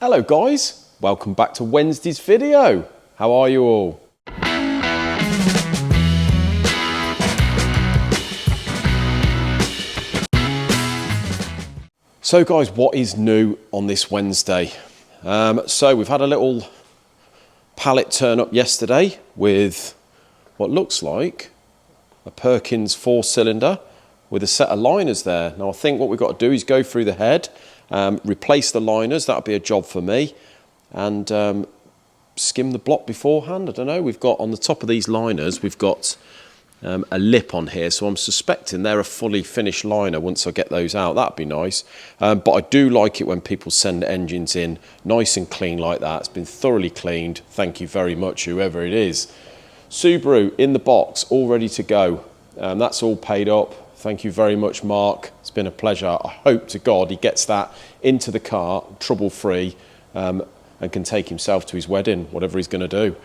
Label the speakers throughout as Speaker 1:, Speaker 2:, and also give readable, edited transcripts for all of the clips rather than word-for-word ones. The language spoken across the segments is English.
Speaker 1: Hello guys, welcome back to Wednesday's video. How are you all? So guys, what is new on this Wednesday? So we've had a little pallet turn up yesterday with what looks like a Perkins 4-cylinder with a set of liners there. Now I think what we've got to do is go through the head, replace the liners, that'll be a job for me, and skim the block beforehand. I don't know, we've got on the top of these liners, we've got a lip on here, so I'm suspecting they're a fully finished liner once I get those out. That'd be nice. But I do like it when people send engines in nice and clean like that. It's been thoroughly cleaned. Thank you very much, whoever it is. Subaru in the box, all ready to go. That's all paid up. Thank you very much, Mark. It's been a pleasure. I hope to God he gets that into the car, trouble-free, and can take himself to his wedding, whatever he's going to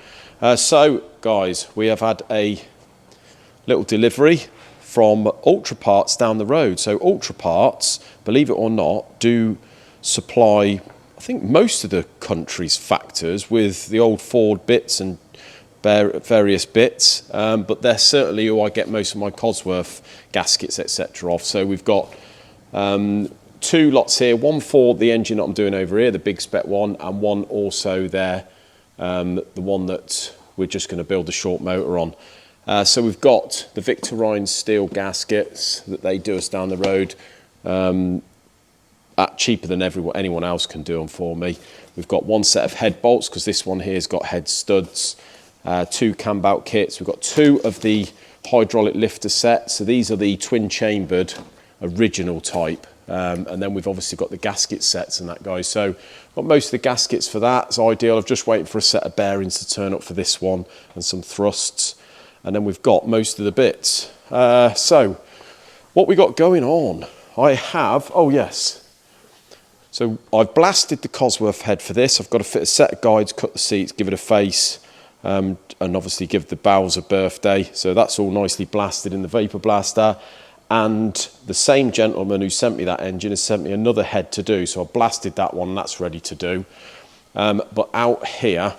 Speaker 1: do. So, guys, we have had a little delivery from Ultra Parts down the road. So Ultra Parts, believe it or not, do supply, I think, most of the country's factors with the old Ford bits and various bits, but they're certainly who I get most of my Cosworth gaskets, etc. off. So we've got two lots here, one for the engine that I'm doing over here, the big spec one, and one also there, the one that we're just going to build the short motor on. So we've got the Victor Rhines steel gaskets that they do us down the road at cheaper than anyone else can do them for me. We've got one set of head bolts, because this one here has got head studs, two cam bout kits. We've got two of the hydraulic lifter sets. So these are the twin chambered original type. And then we've obviously got the gasket sets and that, guys. So got most of the gaskets for that. It's ideal. I've just waiting for a set of bearings to turn up for this one and some thrusts. And then we've got most of the bits. So what we got going on, I have, oh yes. So I've blasted the Cosworth head for this. I've got to fit a set of guides, cut the seats, give it a face, and obviously give the bowels a birthday. So that's all nicely blasted in the Vapor Blaster. And the same gentleman who sent me that engine has sent me another head to do. So I blasted that one, and that's ready to do. But out here,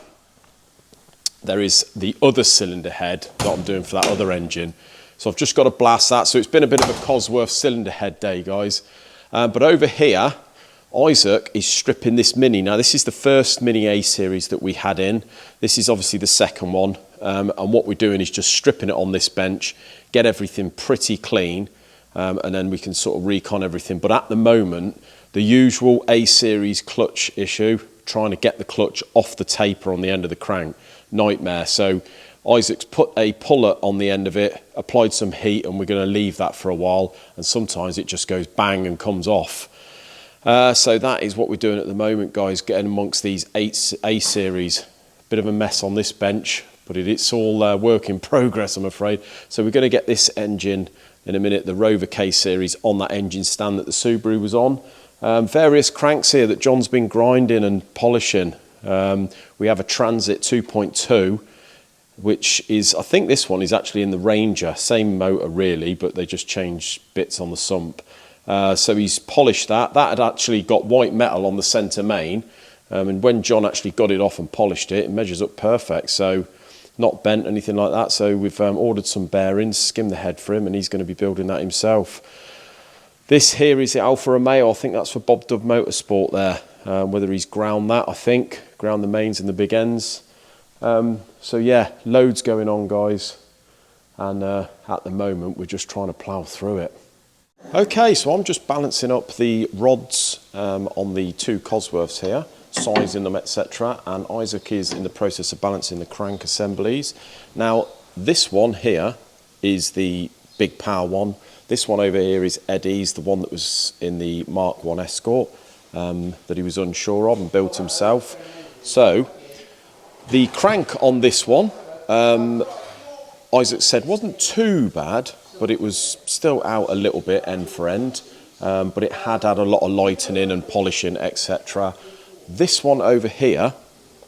Speaker 1: there is the other cylinder head that I'm doing for that other engine. So I've just got to blast that. So it's been a bit of a Cosworth cylinder head day, guys. But over here, Isaac is stripping this Mini. Now, this is the first Mini A series that we had in. This is obviously the second one. And what we're doing is just stripping it on this bench, get everything pretty clean, and then we can sort of recon everything. But at the moment, the usual A series clutch issue, trying to get the clutch off the taper on the end of the crank, nightmare. So Isaac's put a puller on the end of it, applied some heat, and we're going to leave that for a while. And sometimes it just goes bang and comes off. So that is what we're doing at the moment, guys, getting amongst these A series. Bit of a mess on this bench, but it's all work in progress, I'm afraid. So we're going to get this engine in a minute, the Rover K series, on that engine stand that the Subaru was on. Various cranks here that John's been grinding and polishing. We have a Transit 2.2, which is, I think this one is actually in the Ranger, same motor really, but they just changed bits on the sump. So he's polished that. That had actually got white metal on the centre main, and when John actually got it off and polished it, it measures up perfect. So not bent, anything like that. So we've ordered some bearings, skimmed the head for him, and he's going to be building that himself. This here is the Alfa Romeo. I think that's for Bob Dove Motorsport there. Whether he's ground that, I think. Ground the mains and the big ends. So yeah, loads going on, guys. And at the moment, we're just trying to plough through it. Okay, so I'm just balancing up the rods on the two Cosworths here, sizing them, etc. And Isaac is in the process of balancing the crank assemblies. Now, this one here is the big power one. This one over here is Eddie's, the one that was in the Mark 1 Escort that he was unsure of and built himself. So, the crank on this one, Isaac said wasn't too bad, but it was still out a little bit end for end. But it had a lot of lightening and polishing, etc. This one over here,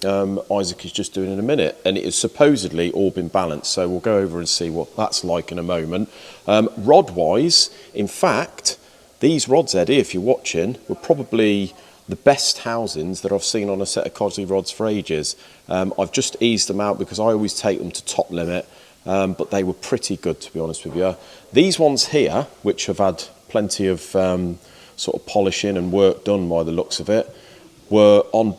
Speaker 1: Isaac is just doing in a minute, and it has supposedly all been balanced, so we'll go over and see what that's like in a moment. Rod wise, in fact, these rods, Eddie, if you're watching, were probably the best housings that I've seen on a set of Cosworth rods for ages. I've just eased them out because I always take them to top limit, but they were pretty good, to be honest with you. These ones here, which have had plenty of sort of polishing and work done by the looks of it, were on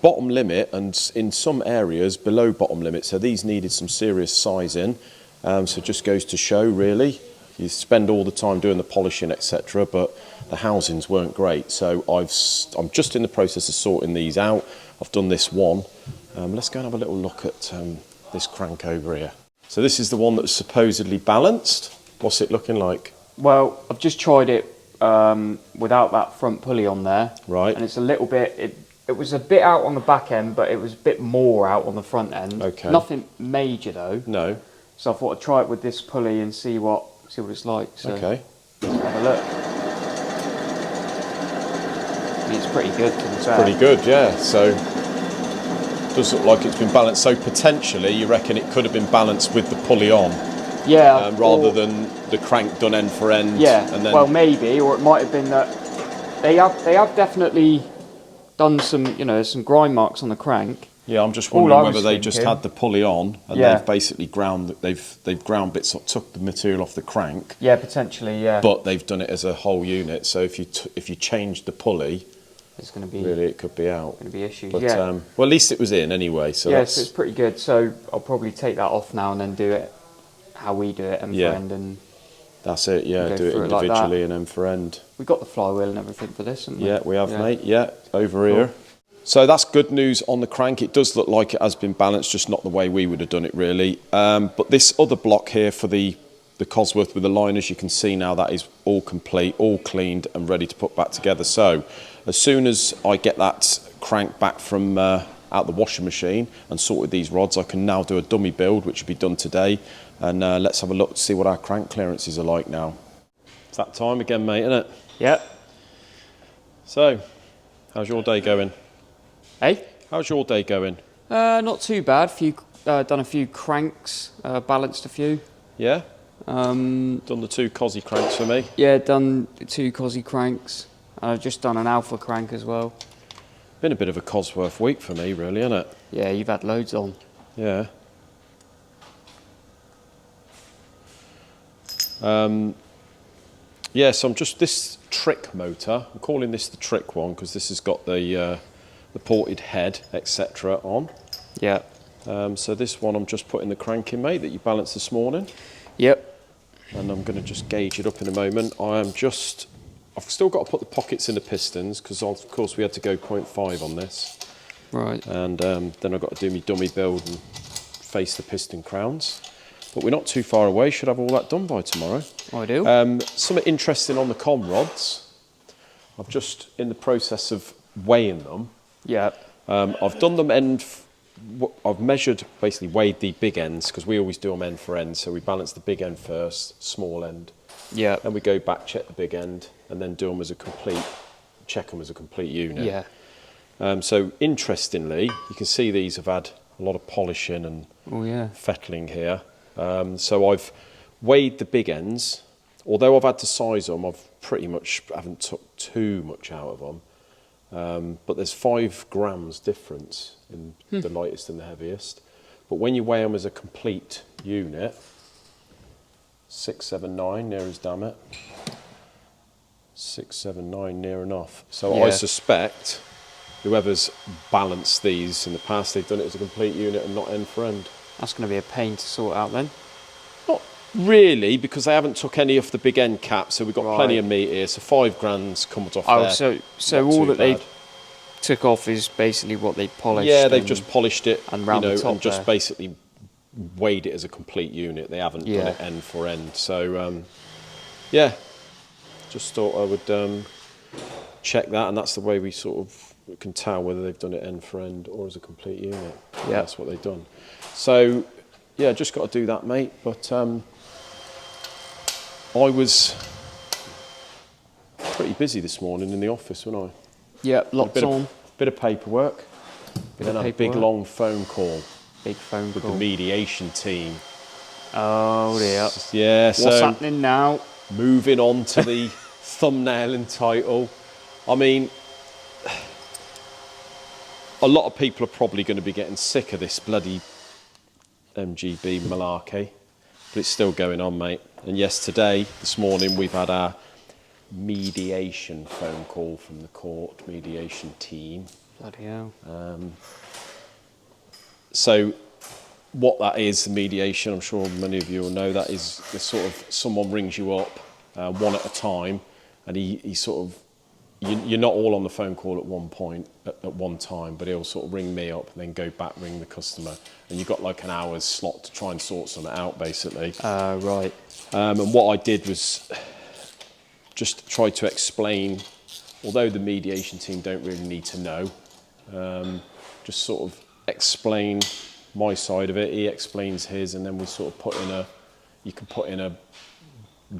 Speaker 1: bottom limit and in some areas below bottom limit. So these needed some serious sizing. So it just goes to show, really. You spend all the time doing the polishing, etc., but the housings weren't great. So I'm just in the process of sorting these out. I've done this one. Let's go and have a little look at this crank over here. So this is the one that's supposedly balanced. What's it looking like?
Speaker 2: Well, I've just tried it without that front pulley on there.
Speaker 1: Right.
Speaker 2: And it's a little bit, it was a bit out on the back end, but it was a bit more out on the front end.
Speaker 1: Okay.
Speaker 2: Nothing major though.
Speaker 1: No.
Speaker 2: So I thought I'd try it with this pulley and see what it's like. So
Speaker 1: Okay.
Speaker 2: Let's have a look. I mean, it's pretty good.
Speaker 1: It's pretty good, yeah. So it does look like it's been balanced. So potentially, you reckon it could have been balanced with the pulley on?
Speaker 2: Yeah.
Speaker 1: Rather than the crank done end for end.
Speaker 2: Yeah.
Speaker 1: And then,
Speaker 2: well, maybe, or it might have been that they have definitely done some grind marks on the crank.
Speaker 1: yeah, I'm just wondering whether they just had the pulley on and
Speaker 2: Yeah.
Speaker 1: they've basically ground they've ground bits, took the material off the crank.
Speaker 2: Yeah, potentially. Yeah.
Speaker 1: But they've done it as a whole unit. So if you change the pulley,
Speaker 2: it's going to be
Speaker 1: really it could be out.
Speaker 2: going to be issues.
Speaker 1: But
Speaker 2: Yeah.
Speaker 1: well, at least it was in anyway. So
Speaker 2: Yeah,
Speaker 1: that's,
Speaker 2: so it's pretty good. So I'll probably take that off now and then do it how we do it, end for end, and
Speaker 1: that's it. Yeah,
Speaker 2: go
Speaker 1: do it
Speaker 2: through it like
Speaker 1: individually and end for end.
Speaker 2: we got the flywheel and everything for this, haven't we?
Speaker 1: Yeah, we have, mate. Yeah, over here. So that's good news on the crank. It does look like it has been balanced, just not the way we would have done it, really. But this other block here for the Cosworth with the liners, you can see now that is all complete, all cleaned and ready to put back together. So as soon as I get that crank back from out the washing machine and sorted these rods, I can now do a dummy build, which will be done today. And let's have a look to see what our crank clearances are like now. It's that time again, mate, isn't it?
Speaker 2: Yeah.
Speaker 1: So, how's your day going?
Speaker 2: Hey?
Speaker 1: How's your day going?
Speaker 2: Not too bad. Done a few cranks, balanced a few.
Speaker 1: Yeah? Done the 2 Cosy cranks for me.
Speaker 2: Yeah, done the 2 Cosy cranks. I've just done an Alpha crank as well.
Speaker 1: Been a bit of a Cosworth week for me, really, isn't it?
Speaker 2: Yeah, you've had loads on.
Speaker 1: Yeah. Yeah, so I'm just, this trick motor, I'm calling this the trick one because this has got the ported head, etc. on.
Speaker 2: Yeah.
Speaker 1: So this one I'm just putting the crank in, mate, that you balanced this morning.
Speaker 2: Yep.
Speaker 1: And I'm going to just gauge it up in a moment. I've still got to put the pockets in the pistons because of course we had to go 0.5 on this.
Speaker 2: Right.
Speaker 1: And then I've got to do my dummy build and face the piston crowns. But we're not too far away, should have all that done by tomorrow.
Speaker 2: I do.
Speaker 1: Something interesting on the com rods. I'm just in the process of weighing them.
Speaker 2: Yeah.
Speaker 1: I've done them I've measured, basically weighed the big ends because we always do them end for end. So we balance the big end first, small end.
Speaker 2: Yeah.
Speaker 1: Then we go back, check the big end, and then do them as a complete, check them as a complete unit.
Speaker 2: Yeah.
Speaker 1: So interestingly, you can see these have had a lot of polishing and fettling here. So I've weighed the big ends. Although I've had to size them, I've pretty much haven't took too much out of them. But there's 5 grams difference in the lightest and the heaviest. But when you weigh them as a complete unit, 679, near as damn it. 679, near enough. So I suspect whoever's balanced these in the past, they've done it as a complete unit and not end for end.
Speaker 2: That's going to be a pain to sort out then.
Speaker 1: Not really, because they haven't took any off the big end cap, so we've got plenty of meat here. So 5 grand's comes off there.
Speaker 2: So all that they took off is basically what they polished.
Speaker 1: Yeah, they've just polished it
Speaker 2: and round the top
Speaker 1: and just basically weighed it as a complete unit. They haven't done it end for end. So yeah, just thought I would check that, and that's the way we sort of can tell whether they've done it end for end or as a complete unit. Yeah, that's what they've done. So yeah, just got to do that, mate. But I was pretty busy this morning in the office, wasn't I?
Speaker 2: Yeah, lots on.
Speaker 1: Bit of paperwork. Then a big long phone call.
Speaker 2: Big phone
Speaker 1: with
Speaker 2: call.
Speaker 1: the mediation team.
Speaker 2: Oh dear.
Speaker 1: Yeah,
Speaker 2: what's happening now?
Speaker 1: Moving on to the thumbnail and title. I mean, a lot of people are probably going to be getting sick of this bloody MGB malarkey, but it's still going on, mate. And yes, this morning, we've had our mediation phone call from the court mediation team.
Speaker 2: Bloody hell.
Speaker 1: So what that is, the mediation, I'm sure many of you will know, that is the sort of, someone rings you up one at a time, and he sort of, you're not all on the phone call at one point, at one time, but he'll sort of ring me up and then go back, ring the customer, and you've got like an hour's slot to try and sort something out, basically.
Speaker 2: Right.
Speaker 1: And what I did was just try to explain, although the mediation team don't really need to know, just sort of explain my side of it, he explains his, and then we sort of you can put in a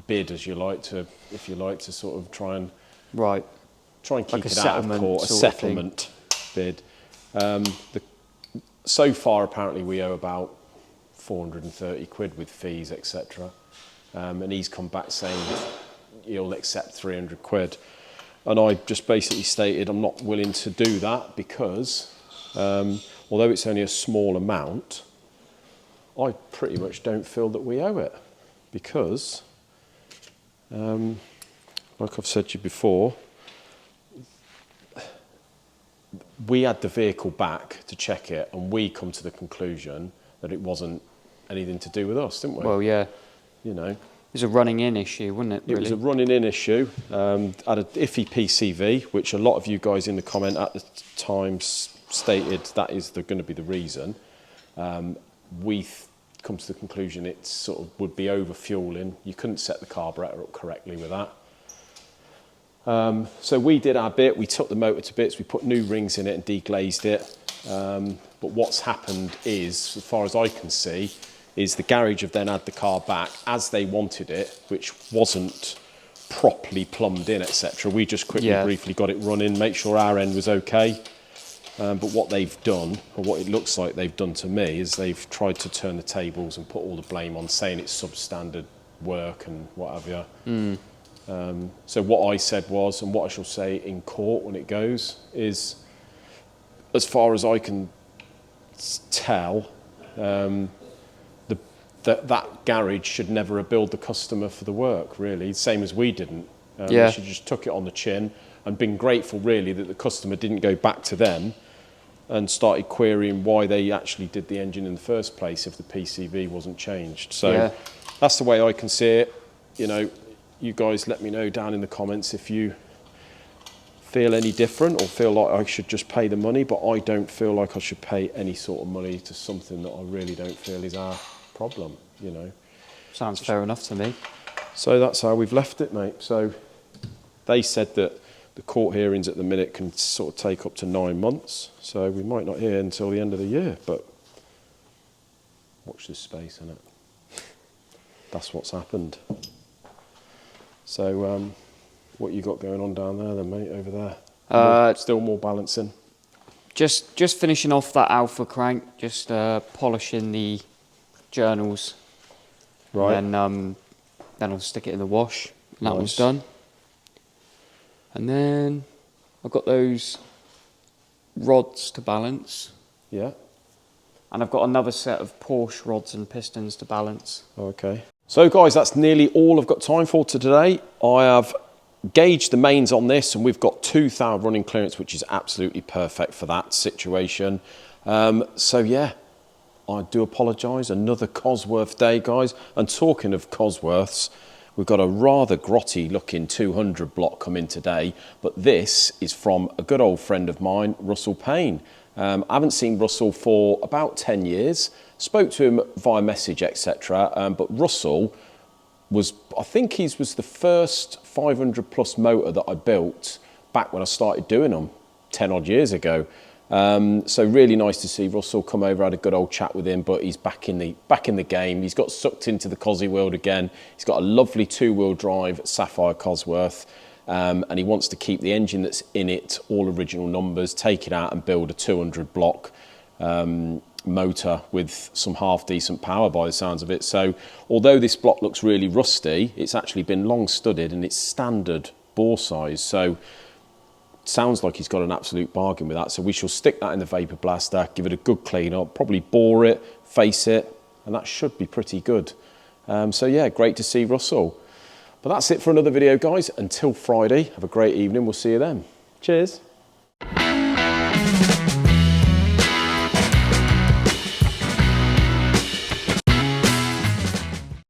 Speaker 1: bid if you like to sort of try and keep
Speaker 2: like
Speaker 1: it out of court, a settlement bid. So far, apparently, we owe about 430 quid with fees, etc. And he's come back saying he'll accept 300 quid. And I just basically stated I'm not willing to do that because, although it's only a small amount, I pretty much don't feel that we owe it. Because, like I've said to you before, we had the vehicle back to check it, and we come to the conclusion that it wasn't anything to do with us, didn't we?
Speaker 2: Well, yeah.
Speaker 1: You know.
Speaker 2: It was a running in issue, wasn't it, really?
Speaker 1: It was a running in issue. Had an iffy PCV, which a lot of you guys in the comment at the time stated that is going to be the reason. We come to the conclusion it sort of would be over fueling. You couldn't set the carburetor up correctly with that. So we did our bit, we took the motor to bits, we put new rings in it and deglazed it. But what's happened is, as far as I can see, is the garage have then had the car back as they wanted it, which wasn't properly plumbed in, etc. We just briefly got it running, make sure our end was okay. But what they've done, or what it looks like they've done to me, is they've tried to turn the tables and put all the blame on, saying it's substandard work and what have you. So what I said was, and what I shall say in court when it goes, is as far as I can tell, that garage should never have billed the customer for the work, really, same as we didn't. They should just took it on the chin and been grateful, really, that the customer didn't go back to them and started querying why they actually did the engine in the first place if the PCV wasn't changed. So that's the way I can see it. You know, you guys let me know down in the comments if you feel any different or feel like I should just pay the money, but I don't feel like I should pay any sort of money to something that I really don't feel is our problem, you know.
Speaker 2: Sounds fair enough to me.
Speaker 1: So that's how we've left it, mate. So they said that the court hearings at the minute can sort of take up to 9 months, so we might not hear until the end of the year, but watch this space, innit? That's what's happened. So what you got going on down there then, mate, over there? Still more balancing?
Speaker 2: Just finishing off that alpha crank, just polishing the journals.
Speaker 1: Right.
Speaker 2: And then I'll stick it in the wash. And that
Speaker 1: Nice.
Speaker 2: one's done. And then I've got those rods to balance.
Speaker 1: Yeah.
Speaker 2: And I've got another set of Porsche rods and pistons to balance.
Speaker 1: Okay. So guys, that's nearly all I've got time for today. I have gauged the mains on this, and we've got 2,000 running clearance, which is absolutely perfect for that situation. So yeah, I do apologise. Another Cosworth day, guys. And talking of Cosworths, we've got a rather grotty looking 200 block come in today, but this is from a good old friend of mine, Russell Payne. I haven't seen Russell for about 10 years, spoke to him via message, etc. But Russell was, I think he was the first 500 plus motor that I built back when I started doing them 10 odd years ago. So really nice to see Russell come over, had a good old chat with him, but he's back in the game. He's got sucked into the Cosy world again. He's got a lovely 2-wheel drive Sapphire Cosworth, and he wants to keep the engine that's in it, all original numbers, take it out and build a 200 block motor with some half decent power by the sounds of it. So although this block looks really rusty, it's actually been long studded and it's standard bore size. So sounds like he's got an absolute bargain with that. So we shall stick that in the vapor blaster, give it a good clean up, probably bore it, face it, and that should be pretty good. So yeah, great to see Russell. But that's it for another video, guys. Until Friday, have a great evening. We'll see you then. Cheers.